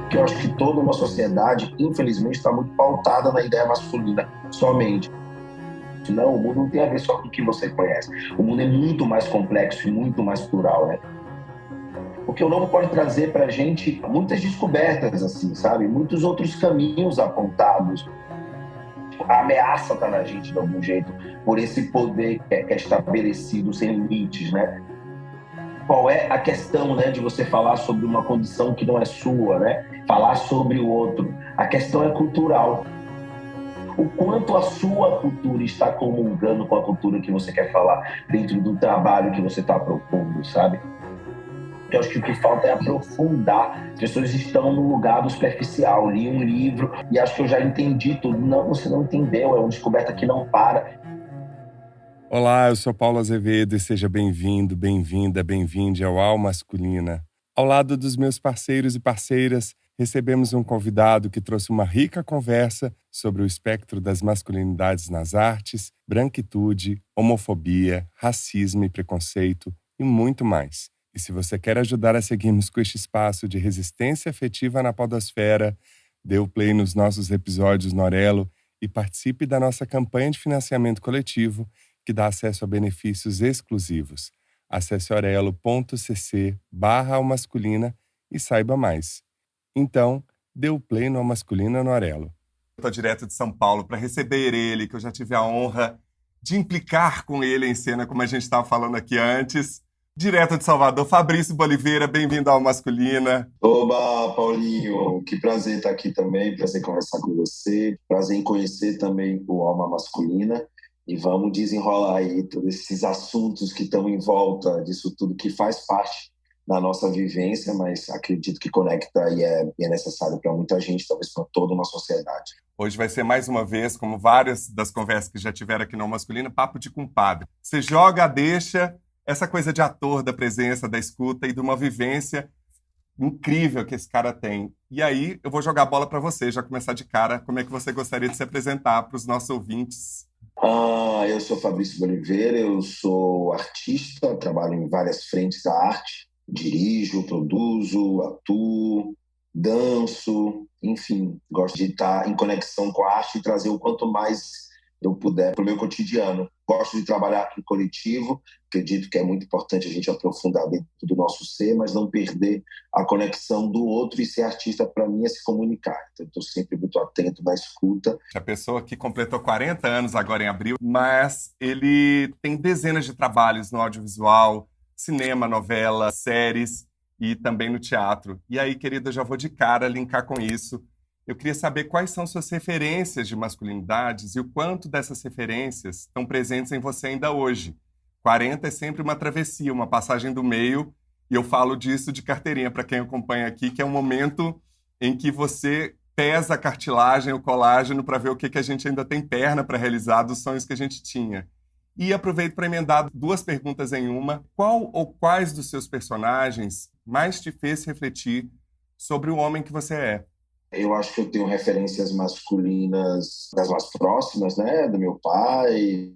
Que eu acho que toda uma sociedade, infelizmente, está muito pautada na ideia masculina somente. Não, o mundo não tem a ver só com o que você conhece. O mundo é muito mais complexo e muito mais plural, né? Porque o novo pode trazer para a gente muitas descobertas, assim, sabe? Muitos outros caminhos apontados. A ameaça está na gente de algum jeito, por esse poder que é estabelecido sem limites, né? Qual é a questão, né, de você falar sobre uma condição que não é sua, né? Falar sobre o outro. A questão é cultural. O quanto a sua cultura está comungando com a cultura que você quer falar dentro do trabalho que você está propondo, sabe? Eu acho que o que falta é aprofundar. As pessoas estão no lugar do superficial. Li um livro e acho que eu já entendi tudo. Não, você não entendeu. É uma descoberta que não para. Olá, eu sou Paulo Azevedo e seja bem-vindo, bem-vinda, bem-vinde ao Al Masculina. Ao lado dos meus parceiros e parceiras, recebemos um convidado que trouxe uma rica conversa sobre o espectro das masculinidades nas artes, branquitude, homofobia, racismo e preconceito e muito mais. E se você quer ajudar a seguirmos com este espaço de resistência afetiva na podosfera, dê o play nos nossos episódios no Orelo e participe da nossa campanha de financiamento coletivo que dá acesso a benefícios exclusivos. Acesse orelo.cc/almasculina e saiba mais. Então, dê o play no Almasculina no Orelo. Estou direto de São Paulo para receber ele, que eu já tive a honra de implicar com ele em cena, como a gente estava falando aqui antes. Direto de Salvador, Fabrício Boliveira, bem-vindo ao Masculina. Oba, Paulinho, que prazer estar aqui também, prazer conversar com você, prazer em conhecer também o Alma Masculina. E vamos desenrolar aí todos esses assuntos que estão em volta disso tudo, que faz parte da nossa vivência, mas acredito que conecta e é necessário para muita gente, talvez para toda uma sociedade. Hoje vai ser mais uma vez, como várias das conversas que já tiveram aqui no Masculina, papo de compadre. Você joga, deixa, essa coisa de ator, da presença, da escuta e de uma vivência incrível que esse cara tem. E aí, eu vou jogar a bola para você, já começar de cara. Como é que você gostaria de se apresentar para os nossos ouvintes? Eu sou Fabrício Boliveira, eu sou artista, trabalho em várias frentes da arte, dirijo, produzo, atuo, danço, enfim, gosto de estar em conexão com a arte e trazer o quanto mais eu puder para o meu cotidiano. Gosto de trabalhar em coletivo, acredito que é muito importante a gente aprofundar dentro do nosso ser, mas não perder a conexão do outro, e ser artista, para mim, é se comunicar. Então, estou sempre muito atento na escuta. A pessoa que completou 40 anos agora em abril, mas ele tem dezenas de trabalhos no audiovisual, cinema, novela, séries e também no teatro. E aí, querida, eu já vou de cara linkar com isso. Eu queria saber quais são suas referências de masculinidades e o quanto dessas referências estão presentes em você ainda hoje. 40 é sempre uma travessia, uma passagem do meio, e eu falo disso de carteirinha para quem acompanha aqui, que é um momento em que você pesa a cartilagem, o colágeno, para ver o que a gente ainda tem perna para realizar dos sonhos que a gente tinha. E aproveito para emendar duas perguntas em uma. Qual ou quais dos seus personagens mais te fez refletir sobre o homem que você é? Eu acho que eu tenho referências masculinas das mais próximas, né? Do meu pai,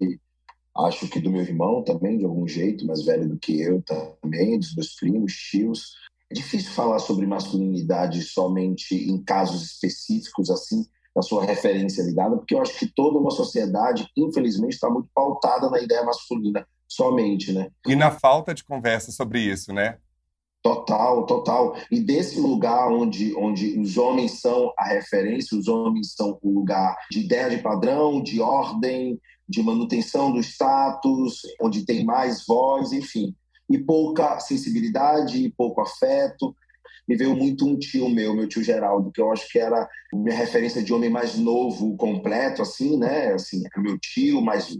acho que do meu irmão também, de algum jeito, mais velho do que eu também, dos meus primos, tios. É difícil falar sobre masculinidade somente em casos específicos, assim, da sua referência ligada, porque eu acho que toda uma sociedade, infelizmente, está muito pautada na ideia masculina somente, né? E na falta de conversa sobre isso, né? Total, total. E desse lugar onde os homens são a referência, os homens são o lugar de ideia de padrão, de ordem, de manutenção do status, onde tem mais voz, enfim. E pouca sensibilidade, e pouco afeto. Me veio muito um tio meu tio Geraldo, que eu acho que era minha referência de homem mais novo, completo, assim, né? Assim, era meu tio mais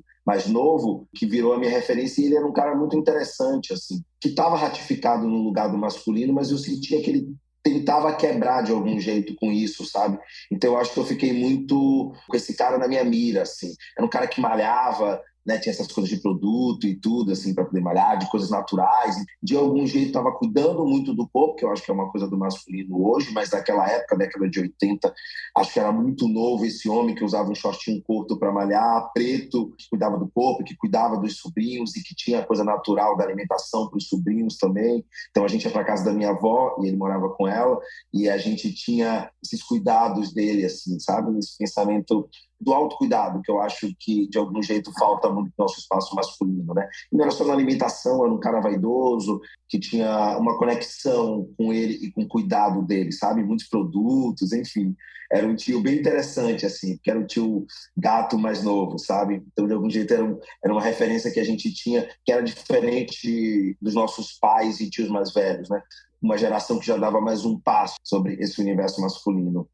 novo, que virou a minha referência, e ele era um cara muito interessante, assim, que estava ratificado no lugar do masculino, mas eu sentia que ele tentava quebrar de algum jeito com isso, sabe? Então eu acho que eu fiquei muito com esse cara na minha mira, assim. Era um cara que malhava, né? Tinha essas coisas de produto e tudo, assim, para poder malhar, de coisas naturais. De algum jeito estava cuidando muito do corpo, que eu acho que é uma coisa do masculino hoje, mas naquela época, década de 80, acho que era muito novo esse homem que usava um shortinho curto para malhar, preto, que cuidava do corpo, que cuidava dos sobrinhos e que tinha a coisa natural da alimentação para os sobrinhos também. Então a gente ia para casa da minha avó e ele morava com ela e a gente tinha esses cuidados dele, assim, sabe? Esse pensamento do autocuidado, que eu acho que, de algum jeito, falta muito no nosso espaço masculino, né? E não era só na alimentação, era um cara vaidoso, que tinha uma conexão com ele e com o cuidado dele, sabe? Muitos produtos, enfim. Era um tio bem interessante, assim, porque era um tio gato mais novo, sabe? Então, de algum jeito, era uma referência que a gente tinha, que era diferente dos nossos pais e tios mais velhos, né? Uma geração que já dava mais um passo sobre esse universo masculino.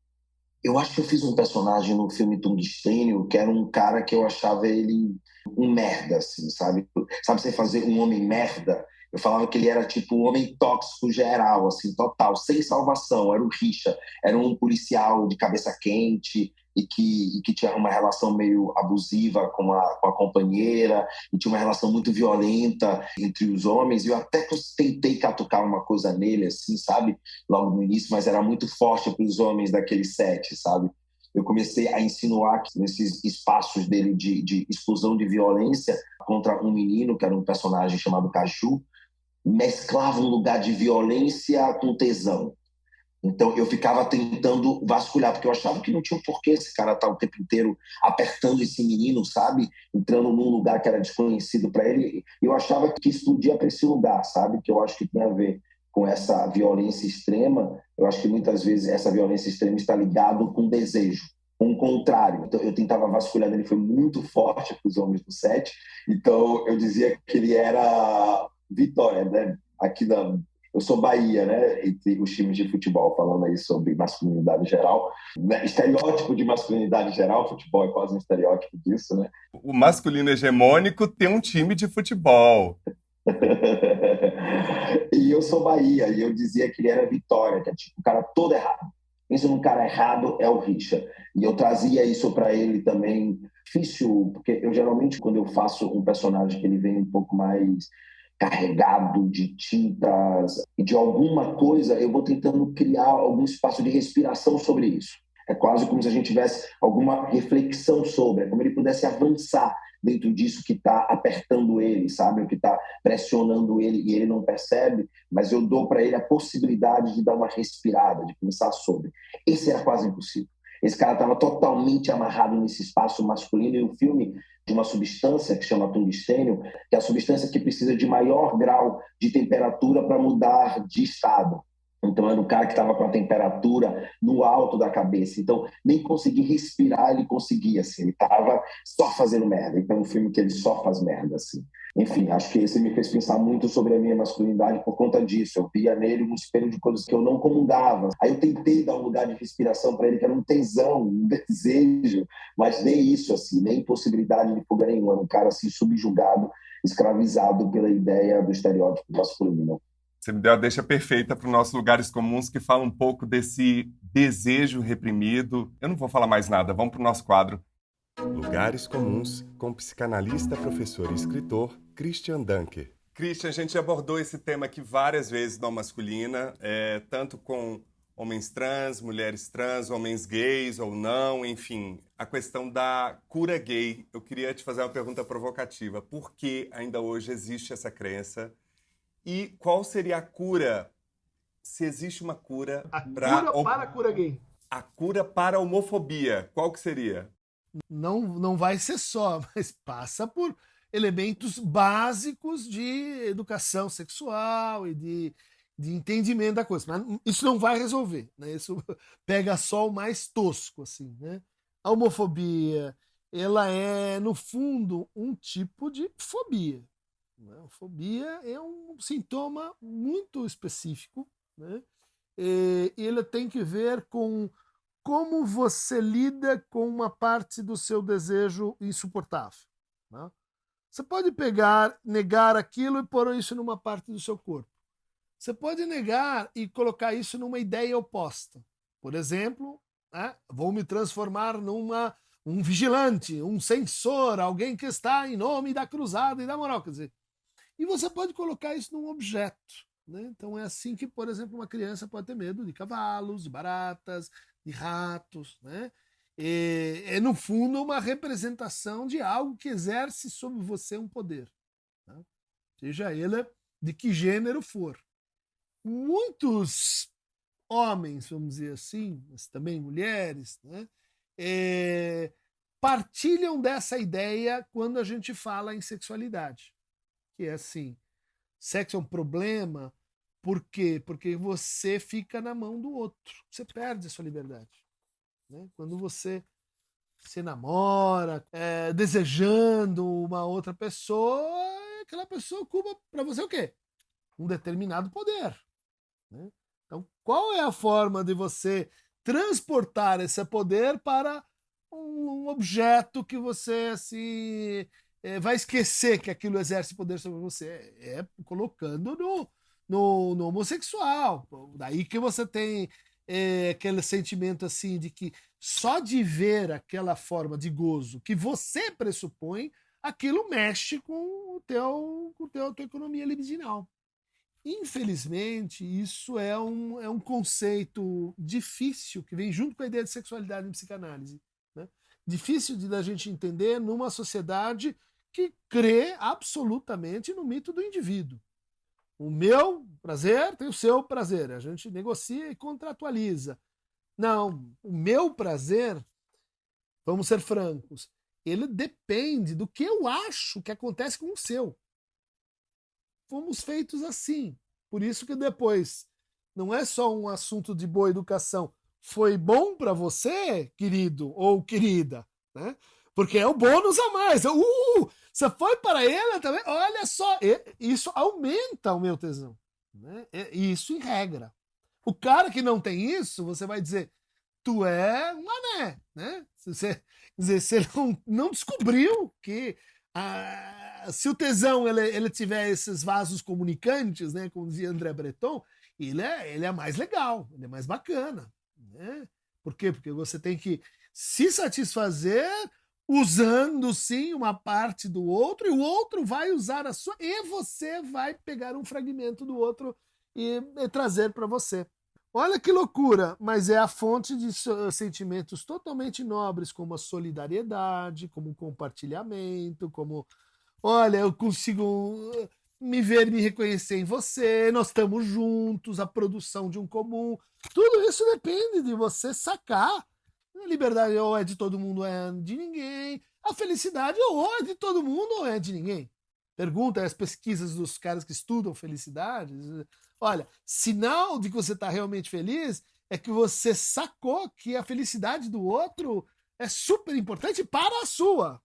Eu acho que eu fiz um personagem no filme Tungstênio, que era um cara que eu achava ele um merda, assim, sabe? Sabe você fazer um homem merda? Eu falava que ele era tipo um homem tóxico geral, assim, total, sem salvação. Era o Richa, era um policial de cabeça quente e que tinha uma relação meio abusiva com a companheira, e tinha uma relação muito violenta entre os homens. E eu até tentei catucar uma coisa nele, assim, sabe? Logo no início, mas era muito forte para os homens daquele set, sabe? Eu comecei a insinuar que nesses espaços dele de explosão de violência contra um menino, que era um personagem chamado Caju, mesclava um lugar de violência com tesão. Então eu ficava tentando vasculhar, porque eu achava que não tinha um porquê esse cara estar o tempo inteiro apertando esse menino, sabe? Entrando num lugar que era desconhecido para ele. Eu achava que explodia para esse lugar, sabe? Que eu acho que tem a ver com essa violência extrema. Eu acho que muitas vezes essa violência extrema está ligado com desejo. Com o contrário. Então eu tentava vasculhar, ele foi muito forte para os homens do set. Então eu dizia que ele era Vitória, né? Aqui da eu sou Bahia, né? Entre os times de futebol, falando aí sobre masculinidade geral. Né? Estereótipo de masculinidade geral, futebol é quase um estereótipo disso, né? O masculino hegemônico tem um time de futebol. E eu sou Bahia, e eu dizia que ele era Vitória, que é tipo o cara todo errado. Isso num cara errado é o Richa. E eu trazia isso para ele também. Difícil, porque eu geralmente, quando eu faço um personagem que ele vem um pouco mais carregado de tintas e de alguma coisa, eu vou tentando criar algum espaço de respiração sobre isso. É quase como se a gente tivesse alguma reflexão sobre, é como ele pudesse avançar dentro disso que está apertando ele, sabe? O que está pressionando ele e ele não percebe, mas eu dou para ele a possibilidade de dar uma respirada, de pensar sobre. Esse era quase impossível. Esse cara estava totalmente amarrado nesse espaço masculino e o filme de uma substância que chama tungstênio, que é a substância que precisa de maior grau de temperatura para mudar de estado. Então era o cara que estava com a temperatura no alto da cabeça. Então nem conseguir respirar ele conseguia, assim. Ele estava só fazendo merda. Então é um filme que ele só faz merda, assim. Enfim, acho que esse me fez pensar muito sobre a minha masculinidade por conta disso. Eu via nele um espelho de coisas que eu não comungava. Aí eu tentei dar um lugar de respiração para ele, que era um tesão, um desejo, mas nem isso, assim, nem possibilidade de fuga nenhuma. Era um cara assim, subjugado, escravizado pela ideia do estereótipo masculino. Você me deu a deixa perfeita para os nossos lugares comuns, que fala um pouco desse desejo reprimido. Eu não vou falar mais nada, vamos para o nosso quadro. Lugares Comuns, com o psicanalista, professor e escritor Christian Dunker. Christian, a gente abordou esse tema aqui várias vezes na Masculina, tanto com homens trans, mulheres trans, homens gays ou não, enfim, a questão da cura gay. Eu queria te fazer uma pergunta provocativa. Por que ainda hoje existe essa crença? E qual seria a cura, se existe uma cura para a cura gay? A cura para a homofobia, qual que seria? Não vai ser só, mas passa por elementos básicos de educação sexual e de entendimento da coisa. Mas isso não vai resolver, né? Isso pega só o mais tosco, assim, né? A homofobia, ela é, no fundo, um tipo de fobia. A fobia é um sintoma muito específico, né? E ele tem que ver com como você lida com uma parte do seu desejo insuportável, né? Você pode negar aquilo e pôr isso numa parte do seu corpo. Você pode negar e colocar isso numa ideia oposta. Por exemplo, vou me transformar numa um vigilante, um censor, alguém que está em nome da cruzada e da moral. Quer dizer, e você pode colocar isso num objeto. Né? Então é assim que, por exemplo, uma criança pode ter medo de cavalos, de baratas, de ratos. Né? É, no fundo, uma representação de algo que exerce sobre você um poder. Tá? Seja ele de que gênero for. Muitos homens, vamos dizer assim, mas também mulheres, né? Partilham dessa ideia quando a gente fala em sexualidade. Que é assim, sexo é um problema, por quê? Porque você fica na mão do outro, você perde a sua liberdade. Né? Quando você se namora, desejando uma outra pessoa, aquela pessoa ocupa para você o quê? Um determinado poder. Né? Então, qual é a forma de você transportar esse poder para um objeto que você assim, vai esquecer que aquilo exerce poder sobre você? É colocando no homossexual. Daí que você tem aquele sentimento assim de que só de ver aquela forma de gozo que você pressupõe, aquilo mexe com a tua economia libidinal. Infelizmente, isso é um conceito difícil que vem junto com a ideia de sexualidade em psicanálise. Né? Difícil da gente entender numa sociedade que crê absolutamente no mito do indivíduo. O meu prazer tem o seu prazer. A gente negocia e contratualiza. Não, o meu prazer, vamos ser francos, ele depende do que eu acho que acontece com o seu. Fomos feitos assim. Por isso que depois não é só um assunto de boa educação. Foi bom para você, querido ou querida, né? Porque é o bônus a mais. Você foi para ele também. Olha só, isso aumenta o meu tesão. Né? Isso em regra. O cara que não tem isso, você vai dizer, tu é um mané, né? Você não descobriu que se o tesão ele tiver esses vasos comunicantes, né, como dizia André Breton, ele é mais legal, ele é mais bacana. Né? Por quê? Porque você tem que se satisfazer usando sim uma parte do outro, e o outro vai usar a sua, e você vai pegar um fragmento do outro e trazer para você. Olha que loucura, mas é a fonte de sentimentos totalmente nobres, como a solidariedade, como o compartilhamento, como, olha, eu consigo me ver, me reconhecer em você, nós estamos juntos, a produção de um comum. Tudo isso depende de você sacar. A liberdade ou é de todo mundo ou é de ninguém. A felicidade ou é de todo mundo ou é de ninguém. Pergunta as pesquisas dos caras que estudam felicidade. Olha, sinal de que você está realmente feliz é que você sacou que a felicidade do outro é super importante para a sua.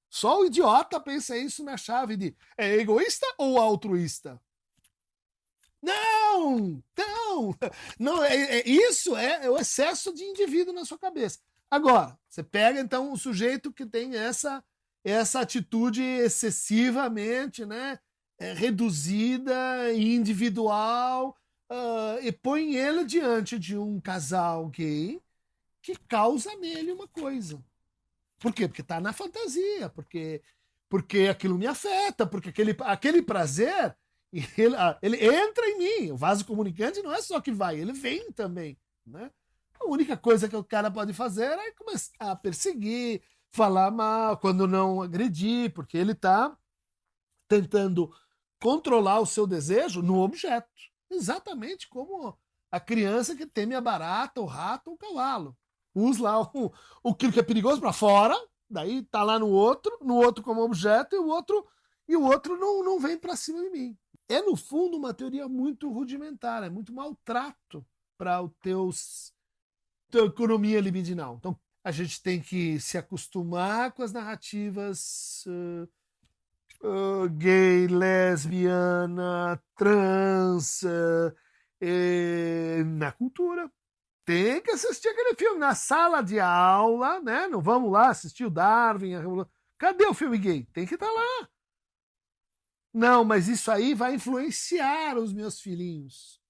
Só o idiota pensa isso na chave de é egoísta ou altruísta? Não! Não, isso é o excesso de indivíduo na sua cabeça. Agora, você pega então o sujeito que tem essa atitude excessivamente, né, reduzida, individual, e põe ele diante de um casal gay que causa nele uma coisa. Por quê? Porque está na fantasia, porque aquilo me afeta, porque aquele prazer ele entra em mim. O vaso comunicante não é só que vai, ele vem também. Né? A única coisa que o cara pode fazer é começar a perseguir, falar mal, quando não agredir, porque ele está tentando controlar o seu desejo no objeto. Exatamente como a criança que teme a barata, o rato ou o cavalo. Usa lá o que é perigoso para fora, daí tá lá no outro como objeto, e o outro não vem para cima de mim. É, no fundo, uma teoria muito rudimentar, é muito maltrato para tua economia libidinal. Então, a gente tem que se acostumar com as narrativas gay, lesbiana, trans, na cultura. Tem que assistir aquele filme na sala de aula, né? Não vamos lá assistir o Darwin, a Revolução. Cadê o filme gay? Tem que estar lá. Não, mas isso aí vai influenciar os meus filhinhos.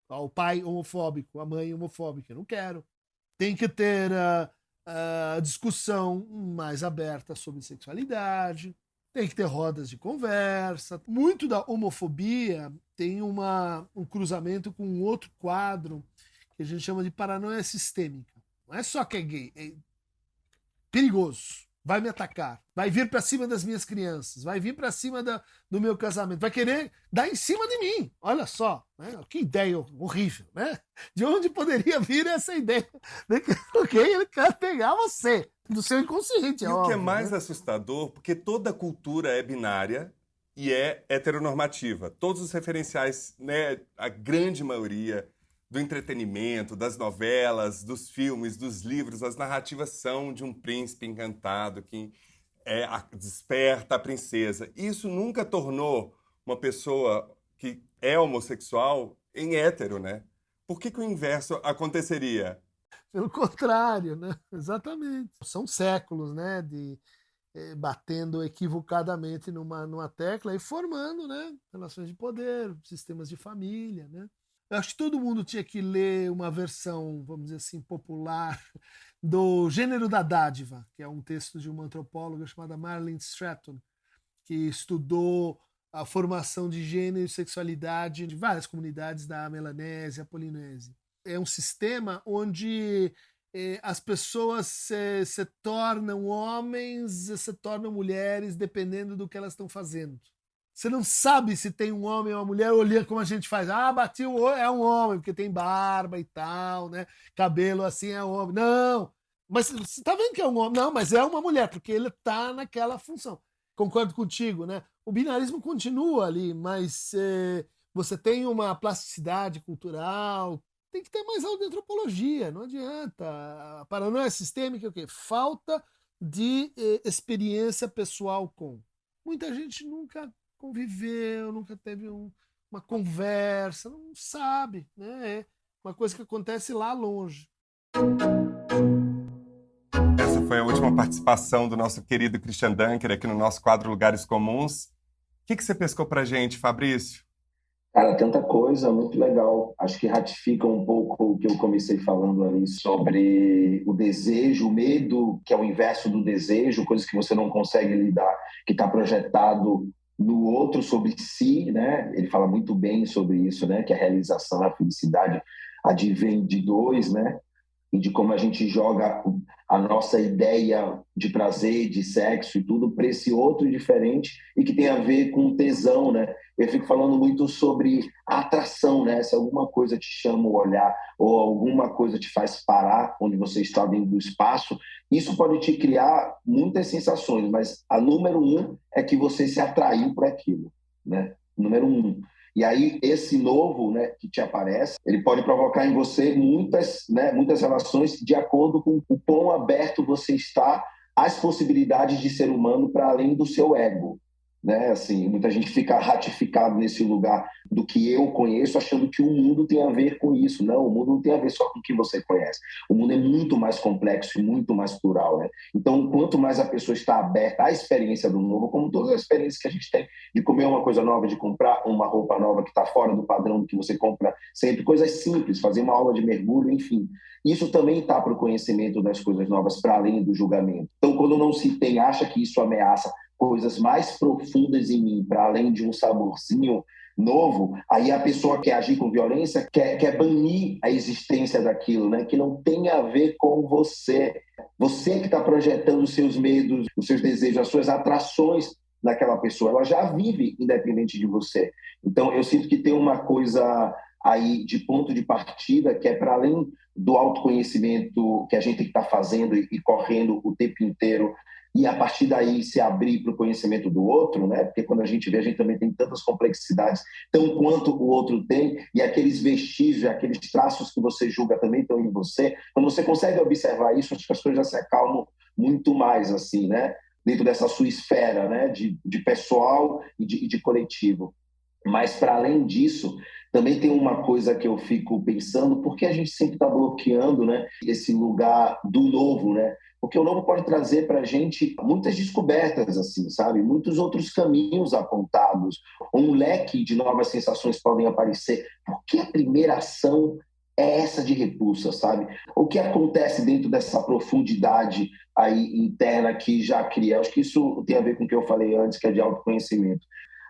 O pai homofóbico, a mãe homofóbica. Eu não quero. Tem que ter a discussão mais aberta sobre sexualidade, tem que ter rodas de conversa. Muito da homofobia tem um cruzamento com um outro quadro que a gente chama de paranoia sistêmica. Não é só que é gay, é perigoso, vai me atacar, vai vir para cima das minhas crianças, vai vir para cima do meu casamento, vai querer dar em cima de mim. Olha só, né? Que ideia horrível, né? De onde poderia vir essa ideia de que ele quer pegar você, do seu inconsciente, E é o que é óbvio, mais né? assustador, porque toda cultura é binária e é heteronormativa. Todos os referenciais, né, a grande maioria do entretenimento, das novelas, dos filmes, dos livros, as narrativas são de um príncipe encantado que desperta a princesa. Isso nunca tornou uma pessoa que é homossexual em hétero, né? Por que que o inverso aconteceria? Pelo contrário, né? Exatamente. São séculos, né, de batendo equivocadamente numa tecla e formando, né, relações de poder, sistemas de família, né? Eu acho que todo mundo tinha que ler uma versão, vamos dizer assim, popular do Gênero da Dádiva, que é um texto de uma antropóloga chamada Marlene Stratton, que estudou a formação de gênero e sexualidade de várias comunidades da Melanésia, Polinésia. É um sistema onde as pessoas se tornam homens e se tornam mulheres dependendo do que elas estão fazendo. Você não sabe se tem um homem ou uma mulher olhando como a gente faz. Ah, bati o olho, é um homem, porque tem barba e tal, né? Cabelo assim é um homem. Não! Mas você tá vendo que é um homem? Não, mas é uma mulher, porque ele tá naquela função. Concordo contigo, né? O binarismo continua ali, mas você tem uma plasticidade cultural, tem que ter mais aula de antropologia, não adianta. A paranoia sistêmica é o quê? Falta de experiência pessoal com. Muita gente nunca conviveu, nunca teve uma conversa, não sabe, né? É uma coisa que acontece lá longe. Essa foi a última participação do nosso querido Christian Dunker aqui no nosso quadro Lugares Comuns. O que você pescou pra gente, Fabrício? Cara, tanta coisa, muito legal. Acho que ratifica um pouco o que eu comecei falando ali sobre o desejo, o medo, que é o inverso do desejo, coisas que você não consegue lidar, que está projetado no outro sobre si, né? Ele fala muito bem sobre isso, né? Que a realização, a felicidade advém de dois, né? E de como a gente joga a nossa ideia de prazer, de sexo e tudo para esse outro diferente e que tem a ver com tesão, né? Eu fico falando muito sobre a atração, né? Se alguma coisa te chama o olhar ou alguma coisa te faz parar onde você está dentro do espaço, isso pode te criar muitas sensações, mas a número um é que você se atraiu por aquilo, né? Número um. E aí, esse novo, né, que te aparece, ele pode provocar em você muitas, né, muitas relações de acordo com o quão aberto você está às possibilidades de ser humano para além do seu ego. Né? Assim, muita gente fica ratificado nesse lugar do que eu conheço, achando que o mundo tem a ver com isso. Não, o mundo não tem a ver só com o que você conhece. O mundo é muito mais complexo e muito mais plural. Né? Então, quanto mais a pessoa está aberta à experiência do novo, como todas as experiências que a gente tem, de comer uma coisa nova, de comprar uma roupa nova que está fora do padrão do que você compra sempre, coisas simples, fazer uma aula de mergulho, enfim. Isso também está para o conhecimento das coisas novas, para além do julgamento. Então, quando não se tem, acha que isso ameaça coisas mais profundas em mim, para além de um saborzinho novo, aí a pessoa quer agir com violência, quer banir a existência daquilo, né? Que não tem a ver com você. Você que está projetando os seus medos, os seus desejos, as suas atrações naquela pessoa. Ela já vive independente de você. Então, eu sinto que tem uma coisa aí de ponto de partida que é para além do autoconhecimento que a gente tem que estar fazendo e correndo o tempo inteiro, e a partir daí se abrir para o conhecimento do outro, né? Porque quando a gente vê, a gente também tem tantas complexidades, tão quanto o outro tem, e aqueles vestígios, aqueles traços que você julga também estão em você. Quando você consegue observar isso, acho que as coisas já se acalmam muito mais, assim, né? Dentro dessa sua esfera, né? De pessoal e de coletivo. Mas, para além disso, também tem uma coisa que eu fico pensando, porque a gente sempre está bloqueando, né, esse lugar do novo, né? Porque o novo pode trazer para a gente muitas descobertas, assim, sabe? Muitos outros caminhos apontados, um leque de novas sensações podem aparecer. Por que a primeira ação é essa de repulsa, sabe? O que acontece dentro dessa profundidade aí interna que já cria? Acho que isso tem a ver com o que eu falei antes, que é de autoconhecimento.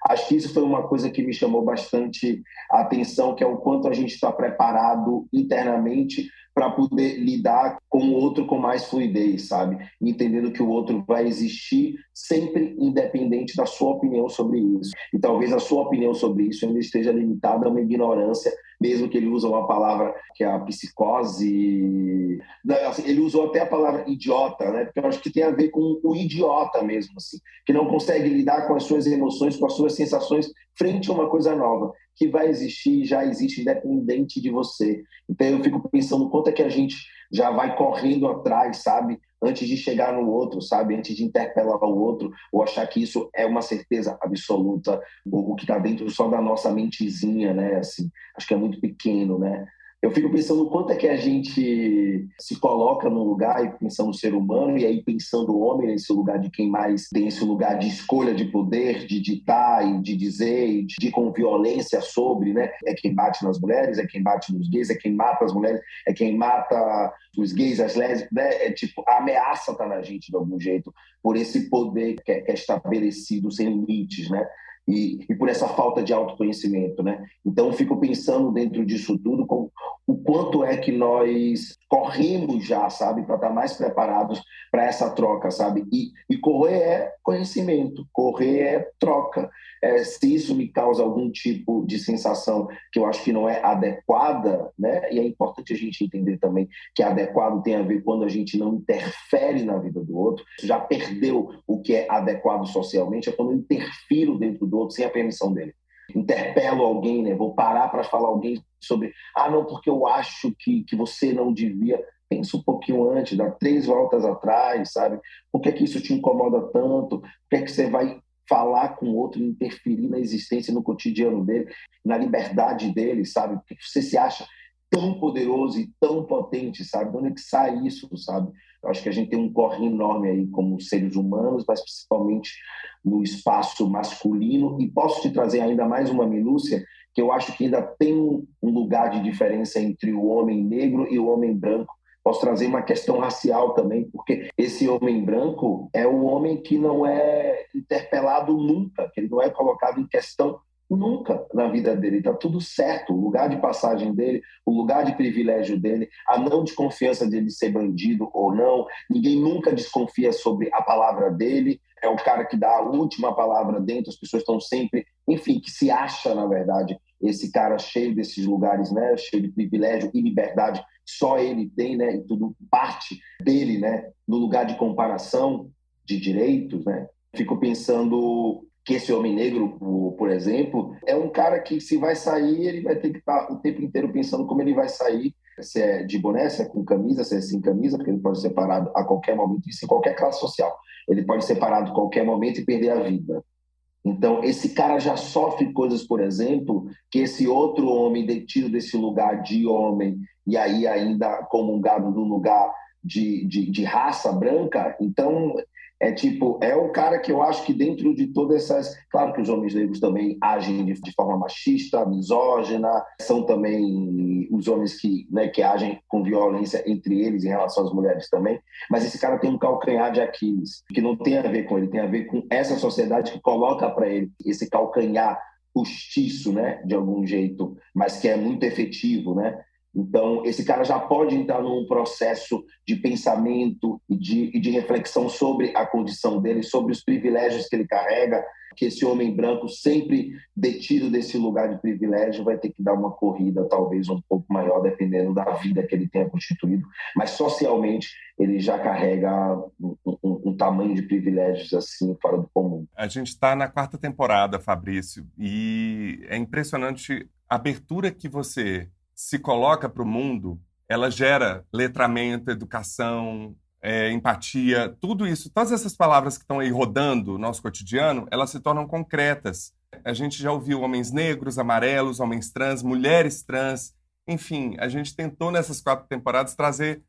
Acho que isso foi uma coisa que me chamou bastante a atenção, que é o quanto a gente está preparado internamente para poder lidar com o outro com mais fluidez, sabe? Entendendo que o outro vai existir sempre independente da sua opinião sobre isso. E talvez a sua opinião sobre isso ainda esteja limitada a uma ignorância, mesmo que ele use uma palavra que é a psicose. Assim, ele usou até a palavra idiota, né? Porque eu acho que tem a ver com o idiota mesmo, assim, que não consegue lidar com as suas emoções, com as suas sensações frente a uma coisa nova, que vai existir, já existe independente de você. Então eu fico pensando quanto é que a gente já vai correndo atrás, sabe? Antes de chegar no outro, sabe? Antes de interpelar o outro, ou achar que isso é uma certeza absoluta, o que está dentro só da nossa mentezinha, né? Assim, acho que é muito pequeno, né? Eu fico pensando o quanto é que a gente se coloca no lugar e pensando no ser humano, e aí pensando o homem nesse lugar de quem mais tem esse lugar de escolha de poder, de ditar e de dizer, e de com violência sobre, né? É quem bate nas mulheres, é quem bate nos gays, é quem mata as mulheres, é quem mata os gays, as lésbicas, né? É tipo, a ameaça está na gente de algum jeito, por esse poder que é estabelecido sem limites, né? E por essa falta de autoconhecimento, né? Então, fico pensando dentro disso tudo o quanto é que nós corremos já, sabe, para estar mais preparados para essa troca, sabe? E correr é conhecimento, correr é troca. Se isso me causa algum tipo de sensação que eu acho que não é adequada, né? E é importante a gente entender também que adequado tem a ver quando a gente não interfere na vida do outro. Já perdeu o que é adequado socialmente, é quando eu interfiro dentro do outro sem a permissão dele. Interpelo alguém, né? Vou parar para falar alguém sobre, não, porque eu acho que você não devia. Pensa um pouquinho antes, dá 3 voltas atrás, sabe? Por que isso te incomoda tanto? Por que você vai falar com o outro, interferir na existência, no cotidiano dele, na liberdade dele, sabe? Por que você se acha tão poderoso e tão potente, sabe? De onde é que sai isso, sabe? Eu acho que a gente tem um corre enorme aí como seres humanos, mas principalmente no espaço masculino. E posso te trazer ainda mais uma minúcia, que eu acho que ainda tem um lugar de diferença entre o homem negro e o homem branco. Posso trazer uma questão racial também, porque esse homem branco é o homem que não é interpelado nunca, que ele não é colocado em questão nunca na vida dele. Está tudo certo, o lugar de passagem dele, o lugar de privilégio dele, a não desconfiança dele ser bandido ou não, ninguém nunca desconfia sobre a palavra dele, é o cara que dá a última palavra dentro, as pessoas estão sempre, enfim, que se acha, na verdade, esse cara cheio desses lugares, né, cheio de privilégio e liberdade, só ele tem, né, e tudo parte dele, né, no lugar de comparação de direitos, né. Fico pensando que esse homem negro, por exemplo, é um cara que se vai sair, ele vai ter que estar o tempo inteiro pensando como ele vai sair, se é de boné, se é com camisa, se é sem camisa, porque ele pode ser parado a qualquer momento, isso em qualquer classe social. Ele pode ser parado a qualquer momento e perder a vida. Então, esse cara já sofre coisas, por exemplo, que esse outro homem detido desse lugar de homem e aí ainda comungado do lugar de raça branca, então é tipo, é o cara que eu acho que dentro de todas essas... Claro que os homens negros também agem de forma machista, misógina, são também os homens que, né, que agem com violência entre eles em relação às mulheres também, mas esse cara tem um calcanhar de Aquiles, que não tem a ver com ele, tem a ver com essa sociedade que coloca para ele esse calcanhar postiço, né, de algum jeito, mas que é muito efetivo, né? Então, esse cara já pode entrar num processo de pensamento e de reflexão sobre a condição dele, sobre os privilégios que ele carrega, que esse homem branco, sempre detido desse lugar de privilégio, vai ter que dar uma corrida talvez um pouco maior, dependendo da vida que ele tenha constituído, mas socialmente ele já carrega um tamanho de privilégios assim, fora do comum. A gente está na 4ª temporada, Fabrício, e é impressionante a abertura que você se coloca para o mundo, ela gera letramento, educação, empatia, tudo isso, todas essas palavras que estão aí rodando no nosso cotidiano, elas se tornam concretas. A gente já ouviu homens negros, amarelos, homens trans, mulheres trans, enfim, a gente tentou nessas 4 temporadas trazer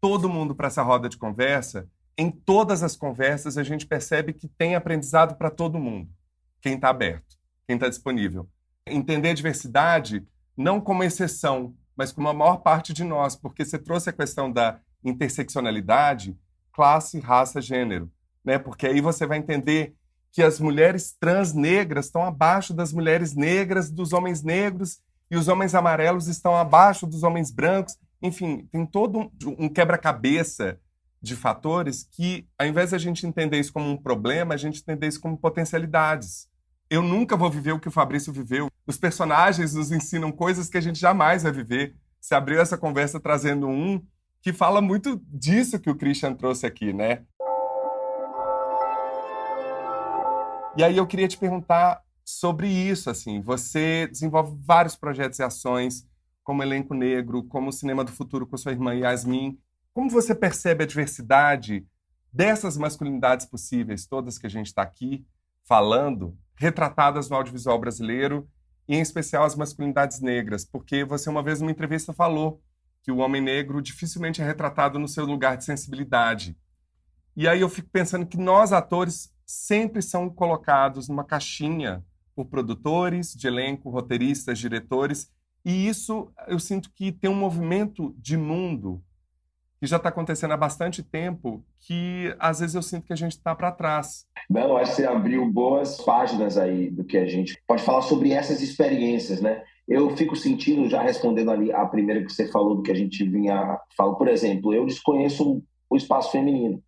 todo mundo para essa roda de conversa. Em todas as conversas, a gente percebe que tem aprendizado para todo mundo, quem está aberto, quem está disponível. Entender a diversidade não como exceção, mas como a maior parte de nós, porque você trouxe a questão da interseccionalidade, classe, raça, gênero, né? Porque aí você vai entender que as mulheres trans negras estão abaixo das mulheres negras, dos homens negros, e os homens amarelos estão abaixo dos homens brancos. Enfim, tem todo um quebra-cabeça de fatores que, ao invés de a gente entender isso como um problema, a gente entender isso como potencialidades. Eu nunca vou viver o que o Fabrício viveu. Os personagens nos ensinam coisas que a gente jamais vai viver. Você abriu essa conversa trazendo um que fala muito disso que o Christian trouxe aqui, né? E aí eu queria te perguntar sobre isso, assim, você desenvolve vários projetos e ações, como Elenco Negro, como o Cinema do Futuro com sua irmã Yasmin. Como você percebe a diversidade dessas masculinidades possíveis, todas que a gente está aqui falando, retratadas no audiovisual brasileiro, e em especial as masculinidades negras? Porque você uma vez numa entrevista falou que o homem negro dificilmente é retratado no seu lugar de sensibilidade. E aí eu fico pensando que nós, atores, sempre são colocados numa caixinha por produtores de elenco, roteiristas, diretores, e isso eu sinto que tem um movimento de mundo que já está acontecendo há bastante tempo, que às vezes eu sinto que a gente está para trás. Belo, acho que você abriu boas páginas aí do que a gente pode falar sobre essas experiências, né? Eu fico sentindo, já respondendo ali a primeira que você falou, do que a gente vinha falando, por exemplo, eu desconheço o espaço feminino.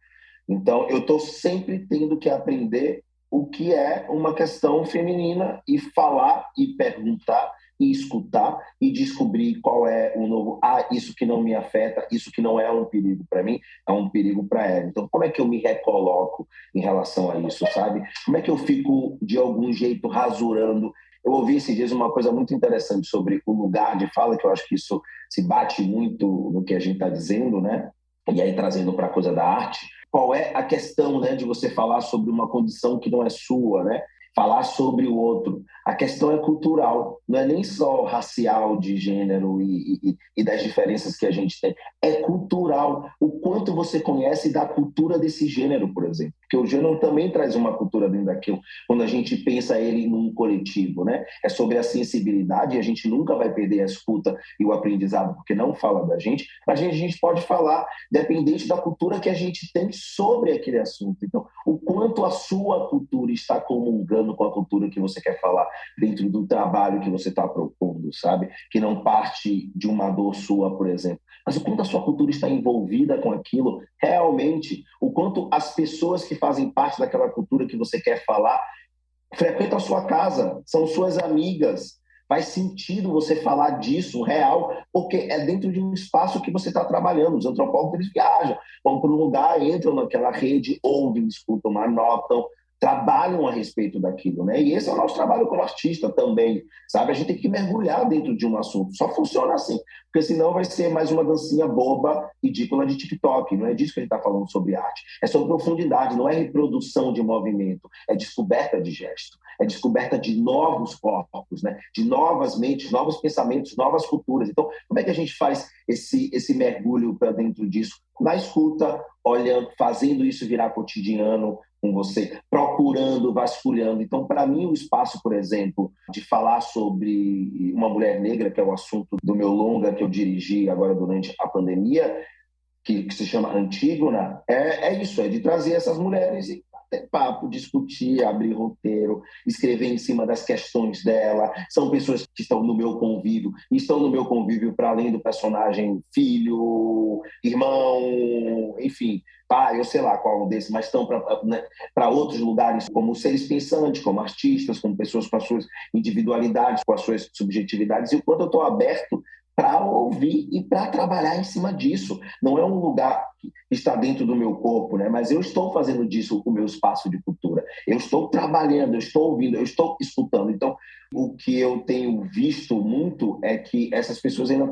Então, eu estou sempre tendo que aprender o que é uma questão feminina e falar e perguntar e escutar e descobrir qual é o novo. Ah, isso que não me afeta, isso que não é um perigo para mim, é um perigo para ela. Então, como é que eu me recoloco em relação a isso, sabe? Como é que eu fico, de algum jeito, rasurando? Eu ouvi esses dias uma coisa muito interessante sobre o lugar de fala, que eu acho que isso se bate muito no que a gente está dizendo, né? E aí, trazendo para a coisa da arte, qual é a questão, né, de você falar sobre uma condição que não é sua, né? Falar sobre o outro. A questão é cultural, não é nem só racial, de gênero e das diferenças que a gente tem. É cultural. O quanto você conhece da cultura desse gênero, por exemplo. Porque o gênero também traz uma cultura dentro daquilo, quando a gente pensa ele num coletivo, né? É sobre a sensibilidade, e a gente nunca vai perder a escuta e o aprendizado, porque não fala da gente, mas a gente pode falar, dependente da cultura que a gente tem sobre aquele assunto. Então, o quanto a sua cultura está comungando com a cultura que você quer falar dentro do trabalho que você está propondo, sabe? Que não parte de uma dor sua, por exemplo. Mas o quanto a sua cultura está envolvida com aquilo, realmente, o quanto as pessoas que fazem parte daquela cultura que você quer falar frequentam a sua casa, são suas amigas. Faz sentido você falar disso real, porque é dentro de um espaço que você está trabalhando. Os antropólogos, eles viajam, vão para um lugar, entram naquela rede, ouvem, escutam, anotam, trabalham a respeito daquilo, né? E esse é o nosso trabalho como artista também, sabe? A gente tem que mergulhar dentro de um assunto. Só funciona assim, porque senão vai ser mais uma dancinha boba, ridícula de TikTok. Não é disso que a gente está falando sobre arte. É sobre profundidade, não é reprodução de movimento, é descoberta de gesto, é descoberta de novos corpos, né? De novas mentes, novos pensamentos, novas culturas. Então, como é que a gente faz esse mergulho para dentro disso? Na escuta, olhando, fazendo isso virar cotidiano com você, procurando, vasculhando. Então, para mim, o espaço, por exemplo, de falar sobre uma mulher negra, que é o assunto do meu longa que eu dirigi agora durante a pandemia, que se chama Antígona, é isso, é de trazer essas mulheres e bater papo, discutir, abrir roteiro, escrever em cima das questões dela. São pessoas que estão no meu convívio, e estão no meu convívio para além do personagem filho, irmão, enfim, pai, eu sei lá qual desses, mas estão para outros lugares como seres pensantes, como artistas, como pessoas com as suas individualidades, com as suas subjetividades, e o quanto eu estou aberto para ouvir e para trabalhar em cima disso. Não é um lugar que está dentro do meu corpo, né? Mas eu estou fazendo disso o meu espaço de cultura. Eu estou trabalhando, eu estou ouvindo, eu estou escutando. Então, o que eu tenho visto muito é que essas pessoas ainda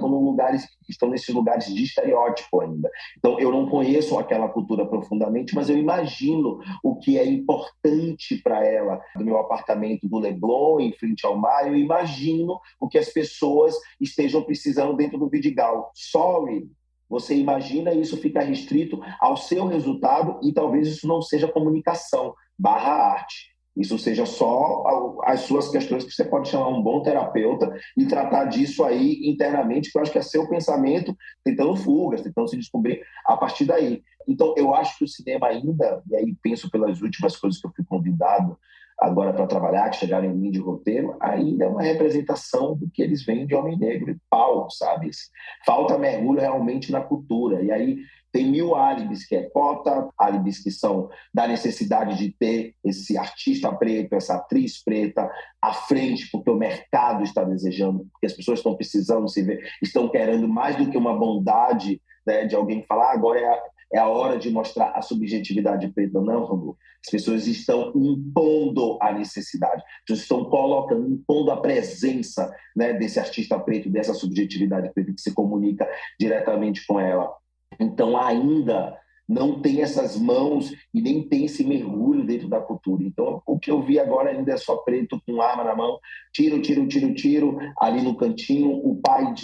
estão nesses lugares de estereótipo ainda. Então, eu não conheço aquela cultura profundamente, mas eu imagino o que é importante para ela. Do meu apartamento do Leblon, em frente ao mar, eu imagino o que as pessoas estejam precisando dentro do Vidigal. Sorry, você imagina e isso fica restrito ao seu resultado, e talvez isso não seja comunicação / arte. Isso seja só as suas questões, que você pode chamar um bom terapeuta e tratar disso aí internamente, que eu acho que é seu pensamento, tentando fugas, tentando se descobrir a partir daí. Então, eu acho que o cinema ainda, e aí penso pelas últimas coisas que eu fui convidado agora para trabalhar, que chegaram em mim de roteiro, ainda é uma representação do que eles veem de homem negro e pau, sabe? Falta mergulho realmente na cultura. E aí tem mil álibis, que é cota, álibis que são da necessidade de ter esse artista preto, essa atriz preta à frente, porque o mercado está desejando, porque as pessoas estão precisando se ver, estão querendo mais do que uma bondade, né, de alguém falar, agora é a hora de mostrar a subjetividade preta. Não, Romulo. As pessoas estão impondo a necessidade, as pessoas estão colocando, impondo a presença, né, desse artista preto, dessa subjetividade preta que se comunica diretamente com ela. Então, ainda não tem essas mãos e nem tem esse mergulho dentro da cultura. Então, o que eu vi agora ainda é só preto com arma na mão, tiro, ali no cantinho, o pai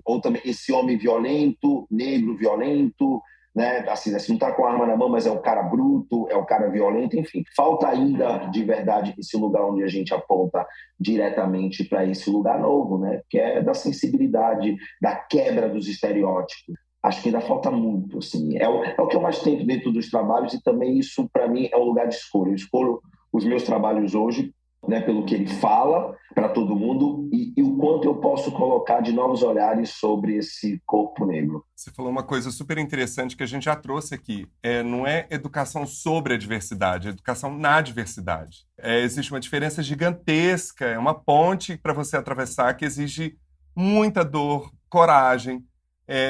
ou também esse homem violento, negro violento, né? Assim, não está com a arma na mão, mas é o cara bruto, é o cara violento, enfim. Falta ainda, de verdade, esse lugar onde a gente aponta diretamente para esse lugar novo, né? Que é da sensibilidade, da quebra dos estereótipos. Acho que ainda falta muito, assim. É o que eu mais tento dentro dos trabalhos, e também isso, para mim, é um lugar de escolha. Eu escolho os meus trabalhos hoje, né, pelo que ele fala para todo mundo e o quanto eu posso colocar de novos olhares sobre esse corpo negro. Você falou uma coisa super interessante que a gente já trouxe aqui. Não é educação sobre a diversidade, é educação na diversidade. Existe uma diferença gigantesca, é uma ponte para você atravessar que exige muita dor, coragem,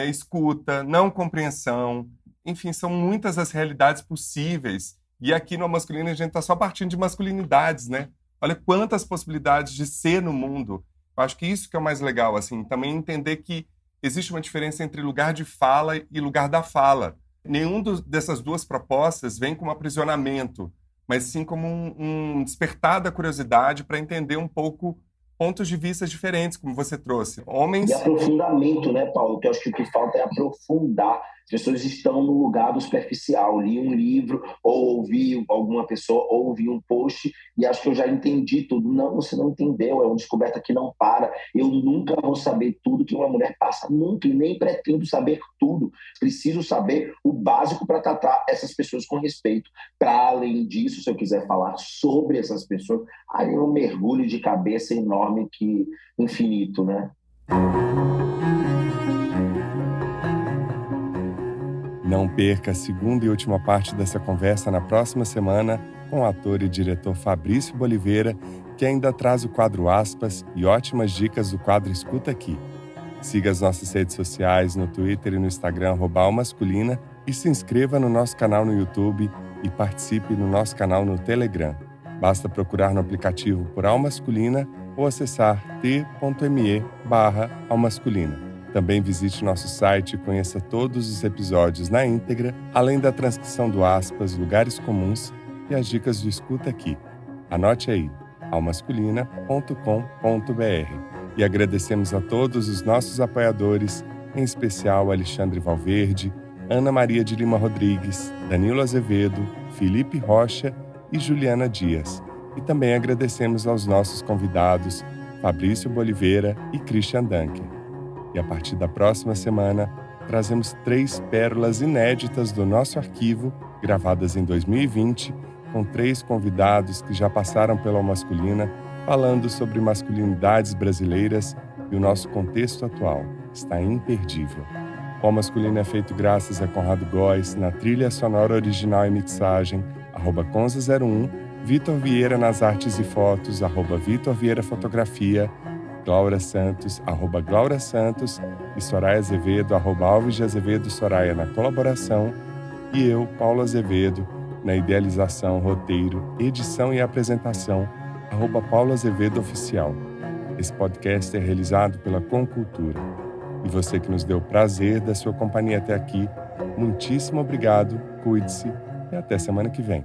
escuta, não compreensão. Enfim, são muitas as realidades possíveis. E aqui no Masculino a gente está só partindo de masculinidades, né? Olha quantas possibilidades de ser no mundo. Eu acho que isso que é o mais legal, assim, também entender que existe uma diferença entre lugar de fala e lugar da fala. Nenhum dessas duas propostas vem como aprisionamento, mas sim como um despertar da curiosidade para entender um pouco pontos de vista diferentes, como você trouxe. Homens... E aprofundamento, né, Paulo? Que eu acho que o que falta é aprofundar. As pessoas estão no lugar do superficial. Li um livro, ou ouvi alguma pessoa, ou ouvi um post, e acho que eu já entendi tudo. Não, você não entendeu. É uma descoberta que não para. Eu nunca vou saber tudo que uma mulher passa. Nunca, e nem pretendo saber tudo. Preciso saber o básico para tratar essas pessoas com respeito. Para além disso, se eu quiser falar sobre essas pessoas, aí é um mergulho de cabeça enorme, que infinito, né? Não perca a segunda e última parte dessa conversa na próxima semana com o ator e diretor Fabrício Boliveira, que ainda traz o quadro Aspas e ótimas dicas do quadro Escuta Aqui. Siga as nossas redes sociais no Twitter e no Instagram @almasculina e se inscreva no nosso canal no YouTube e participe no nosso canal no Telegram. Basta procurar no aplicativo por Almasculina ou acessar t.me/almasculina. Também visite nosso site e conheça todos os episódios na íntegra, além da transcrição do Aspas, lugares comuns e as dicas do Escuta Aqui. Anote aí, almasculina.com.br. E agradecemos a todos os nossos apoiadores, em especial Alexandre Valverde, Ana Maria de Lima Rodrigues, Danilo Azevedo, Felipe Rocha e Juliana Dias. E também agradecemos aos nossos convidados, Fabrício Boliveira e Christian Dunker. E a partir da próxima semana, trazemos 3 pérolas inéditas do nosso arquivo, gravadas em 2020, com 3 convidados que já passaram pela Masculina, falando sobre masculinidades brasileiras e o nosso contexto atual. Está imperdível. O Masculino é feito graças a Conrado Góes, na trilha sonora original e mixagem, @Conza01, Vitor Vieira nas artes e fotos, @Vitor Vieira Fotografia, Glaura Santos, @Glaura Santos, e Soraya Azevedo, @Alves de Azevedo Soraya na colaboração, e eu, Paulo Azevedo, na idealização, roteiro, edição e apresentação, @Paulo Azevedo Oficial. Esse podcast é realizado pela Concultura. E você que nos deu o prazer da sua companhia até aqui, muitíssimo obrigado, cuide-se e até semana que vem.